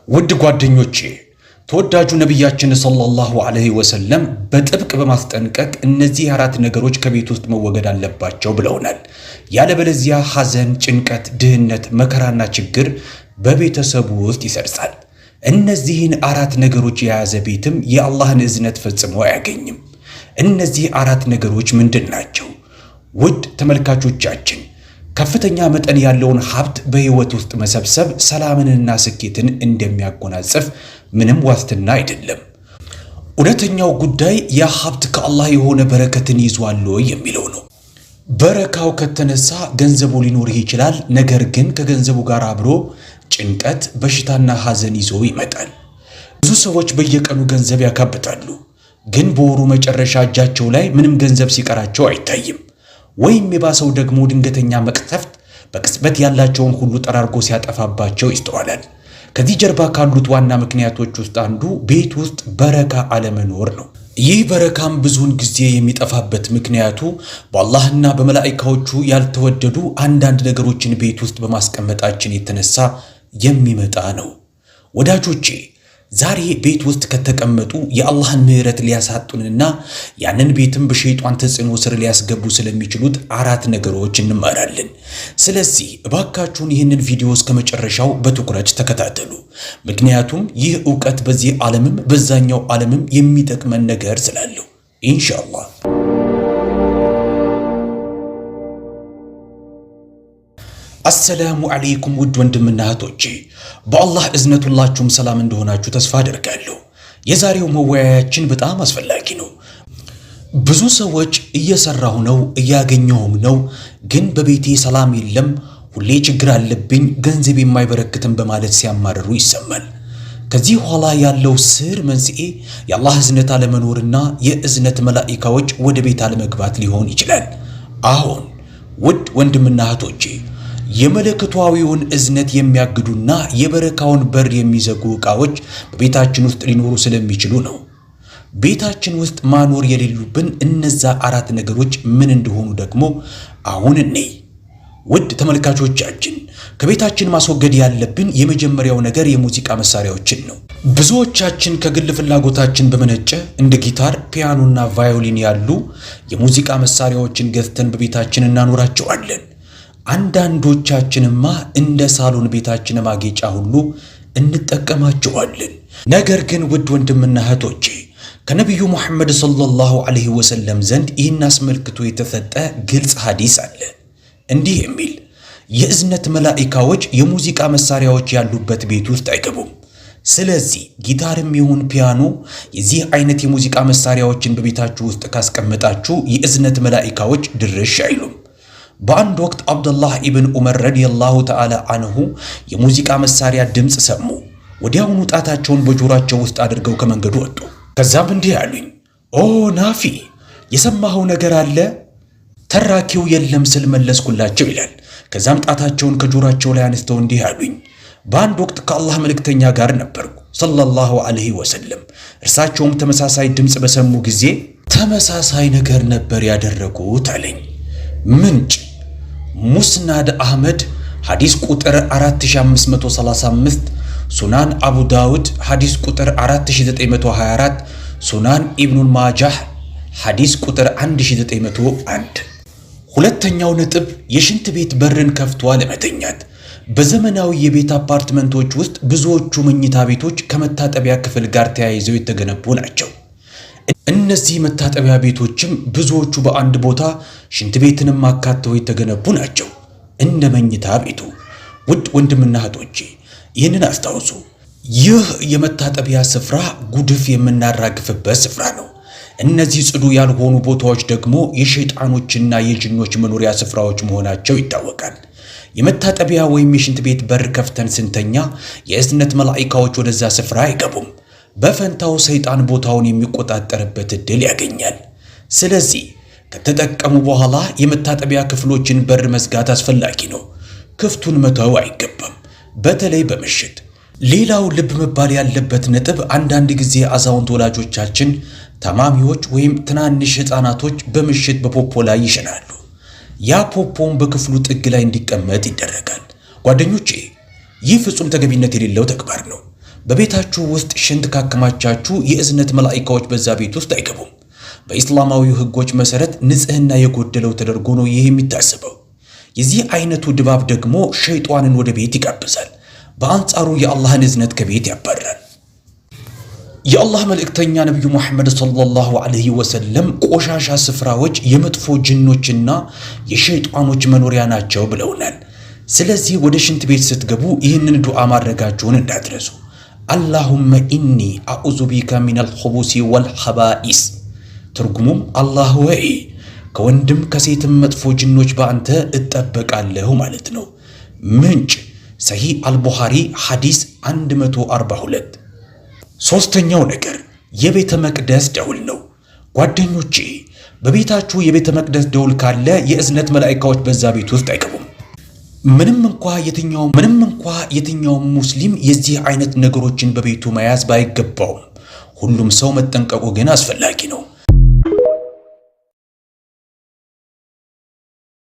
ውድ ጓደኞቼ ተወዳጁ ነብያችን ሰለላሁ ዐለይሂ ወሰለም በጥብቅ በማስጠንቀቅ እነዚህ አራት ነገሮች ከቤት ውስጥ መወገድ አለባቸው ብለውናል። ያለበለዚያ ሐዘን፣ ጭንቀት፣ ድህነት፣ መከራና ችግር በቤተሰቡ ውስጥ ይሰርጻል። እነዚህን አራት ነገሮች የያዘ ቤትም የአላህን እዝነት ፈጽሞ አያገኝም። እነዚህ አራት ነገሮች ምንድን ናቸው? ውድ ተመልካቾቻችን ከፍተኛ መጠን ያለውን ሀብት በህይወት ውስጥ መሰብሰብ ሰላምንና ስኬትን እንደሚያጎናጽፍ ምንም ዋስትና አይደለም። እውነተኛው ጉዳይ ያ ሀብት ከአላህ የሆነ በረከትን ይዟል የሚለው ነው። በረካው ከተነሳ ገንዘቡ ሊኖርህ ይችላል። ነገር ግን ከገንዘቡ ጋር አብሮ ጭንቀት፣ በሽታና ሐዘን ይዞ ይመጣል። ብዙ ሰዎች በየቀኑ ገንዘብ ያካብታሉ፣ ግን በወሩ መጨረሻ እጃቸው ላይ ምንም ገንዘብ ሲቀራቸው አይታይም። ወይም የባሰው ደግሞ ድንገተኛ መቅሰፍት በቅጽበት ያላቸውን ሁሉ ጠራርጎ ሲያጠፋባቸው ይስተዋላል። ከዚህ ጀርባ ካሉት ዋና ምክንያቶች ውስጥ አንዱ ቤት ውስጥ በረካ አለመኖር ነው። ይህ በረካም ብዙውን ጊዜ የሚጠፋበት ምክንያቱ በአላህና በመላእክቶቹ ያልተወደዱ አንዳንድ ነገሮችን ቤት ውስጥ በማስቀመጣችን የተነሳ የሚመጣ ነው። ወዳጆቼ ዛሬ ቤት ውስጥ ከተቀመጡ የአላህን ምሕረት ሊያሳጡንና ያንን ቤትም በሸይጣን ተጽዕኖ ስር ሊያስገቡ ስለሚችሉት አራት ነገሮች እንማራለን። ስለዚህ እባካችሁን ይህንን ቪዲዮ እስከ መጨረሻው በትኩረት ተከታተሉ። ምክንያቱም ይህ ዕውቀት በዚህ ዓለምም በዛኛው ዓለምም የሚጠቅመን ነገር ስላለው ኢንሻአላህ። አሰላሙ አለይኩም ውድ ወንድምና እህቶቼ፣ በአላህ እዝነት ሁላችሁም ሰላም እንደሆናችሁ ተስፋ አደርጋለሁ። የዛሬው መወያያችን በጣም አስፈላጊ ነው። ብዙ ሰዎች እየሰራሁ ነው እያገኘሁም ነው፣ ግን በቤቴ ሰላም የለም፣ ሁሌ ችግር አለብኝ፣ ገንዘብ የማይበረክትም በማለት ሲያማርሩ ይሰማል። ከዚህ ኋላ ያለው ስር መንስኤ የአላህ እዝነት አለመኖርና የእዝነት መላኢካዎች ወደ ቤት አለመግባት ሊሆን ይችላል። አሁን ውድ ወንድምና እህቶቼ የመለኮታዊውን እዝነት የሚያግዱና የበረካውን በር የሚዘጉ ዕቃዎች በቤታችን ውስጥ ሊኖሩ ስለሚችሉ ነው። ቤታችን ውስጥ ማኖር የሌሉብን እነዛ አራት ነገሮች ምን እንደሆኑ ደግሞ አሁን እንይ። ውድ ተመልካቾቻችን ከቤታችን ማስወገድ ያለብን የመጀመሪያው ነገር የሙዚቃ መሳሪያዎችን ነው። ብዙዎቻችን ከግል ፍላጎታችን በመነጨ እንደ ጊታር፣ ፒያኖና ቫዮሊን ያሉ የሙዚቃ መሳሪያዎችን ገዝተን በቤታችን እናኖራቸዋለን። አንዳንዶቻችንማ እንደ ሳሎን ቤታችን ማጌጫ ሁሉ እንጠቀማቸዋለን። ነገር ግን ውድ ወንድምና እህቶቼ ከነቢዩ ሙሐመድ ሰለላሁ ዐለይሂ ወሰለም ዘንድ ይህን አስመልክቶ የተሰጠ ግልጽ ሐዲስ አለ። እንዲህ የሚል የእዝነት መላኢካዎች የሙዚቃ መሳሪያዎች ያሉበት ቤት ውስጥ አይገቡም። ስለዚህ ጊታርም ይሁን ፒያኖ የዚህ አይነት የሙዚቃ መሳሪያዎችን በቤታችሁ ውስጥ ካስቀመጣችሁ የእዝነት መላኢካዎች ድርሽ አይሉም። በአንድ ወቅት አብዱላህ ኢብን ዑመር ረዲየላሁ ተዓላ አንሁ የሙዚቃ መሳሪያ ድምፅ ሰሙ። ወዲያውኑ ጣታቸውን በጆሮአቸው ውስጥ አድርገው ከመንገዱ ወጡ። ከዛም እንዲህ አሉኝ፣ ኦ ናፊ የሰማኸው ነገር አለ? ተራኪው የለም ስል መለስኩላቸው ይላል። ከዛም ጣታቸውን ከጆሮአቸው ላይ አነስተው እንዲህ አሉኝ፣ በአንድ ወቅት ከአላህ መልእክተኛ ጋር ነበርኩ ሰለላሁ ዐለይሂ ወሰለም። እርሳቸውም ተመሳሳይ ድምፅ በሰሙ ጊዜ ተመሳሳይ ነገር ነበር ያደረጉት አለኝ። ምንጭ ሙስናድ አህመድ ሐዲስ ቁጥር 4535፣ ሱናን አቡ ዳውድ ሐዲስ ቁጥር 4924፣ ሱናን ኢብኑል ማጃህ ሐዲስ ቁጥር 1901። ሁለተኛው ነጥብ የሽንት ቤት በርን ከፍቶ አለመተኛት። በዘመናዊ የቤት አፓርትመንቶች ውስጥ ብዙዎቹ መኝታ ቤቶች ከመታጠቢያ ክፍል ጋር ተያይዘው የተገነቡ ናቸው። እነዚህ መታጠቢያ ቤቶችም ብዙዎቹ በአንድ ቦታ ሽንት ቤትንም አካተው የተገነቡ ናቸው እንደ መኝታ ቤቱ። ውድ ወንድምና እህቶቼ ይህንን አስታውሱ። ይህ የመታጠቢያ ስፍራ ጉድፍ የምናራግፍበት ስፍራ ነው። እነዚህ ጽዱ ያልሆኑ ቦታዎች ደግሞ የሸይጣኖችና የጅኖች መኖሪያ ስፍራዎች መሆናቸው ይታወቃል። የመታጠቢያ ወይም የሽንት ቤት በር ከፍተን ስንተኛ የእዝነት መላኢካዎች ወደዛ ስፍራ አይገቡም። በፈንታው ሰይጣን ቦታውን የሚቆጣጠርበት እድል ያገኛል። ስለዚህ ከተጠቀሙ በኋላ የመታጠቢያ ክፍሎችን በር መዝጋት አስፈላጊ ነው። ክፍቱን መተው አይገባም፣ በተለይ በምሽት። ሌላው ልብ መባል ያለበት ነጥብ አንዳንድ ጊዜ አዛውንት ወላጆቻችን፣ ታማሚዎች ወይም ትናንሽ ሕፃናቶች በምሽት በፖፖ ላይ ይሸናሉ። ያ ፖፖም በክፍሉ ጥግ ላይ እንዲቀመጥ ይደረጋል። ጓደኞቼ ይህ ፍጹም ተገቢነት የሌለው ተግባር ነው። በቤታችሁ ውስጥ ሽንት ካከማቻችሁ የእዝነት መላእክቶች በዛ ቤት ውስጥ አይገቡም። በእስላማዊ ሕጎች መሰረት ንጽህና የጎደለው ተደርጎ ነው ይህ የሚታሰበው። የዚህ አይነቱ ድባብ ደግሞ ሸይጣንን ወደ ቤት ይጋብዛል። በአንጻሩ የአላህን እዝነት ከቤት ያባራል። የአላህ መልእክተኛ ነብዩ መሐመድ ሰለላሁ ዐለይሂ ወሰለም ቆሻሻ ስፍራዎች የመጥፎ ጅኖችና የሸይጣኖች መኖሪያ ናቸው ብለውናል። ስለዚህ ወደ ሽንት ቤት ስትገቡ ይህንን ዱዓ ማድረጋችሁን እንዳትረሱ። አላሁመ ኢኒ አዑዙ ቢከ ሚነል ኹቡሲ ወልኸባኢስ። ትርጉሙም አላህ ሆይ ከወንድም ከሴትም መጥፎ ጅኖች በአንተ እጠበቃለሁ ማለት ነው። ምንጭ ሰሂህ አልቡኻሪ ሐዲስ 142። ሶስተኛው ነገር የቤተ መቅደስ ደውል ነው። ጓደኞቼ በቤታችሁ የቤተ መቅደስ ደውል ካለ የእዝነት መላእክቶች በዛ ቤት ውስጥ አይገቡም። ምንም እንኳ የትኛውም ሙስሊም የዚህ አይነት ነገሮችን በቤቱ መያዝ ባይገባውም ሁሉም ሰው መጠንቀቁ ግን አስፈላጊ ነው።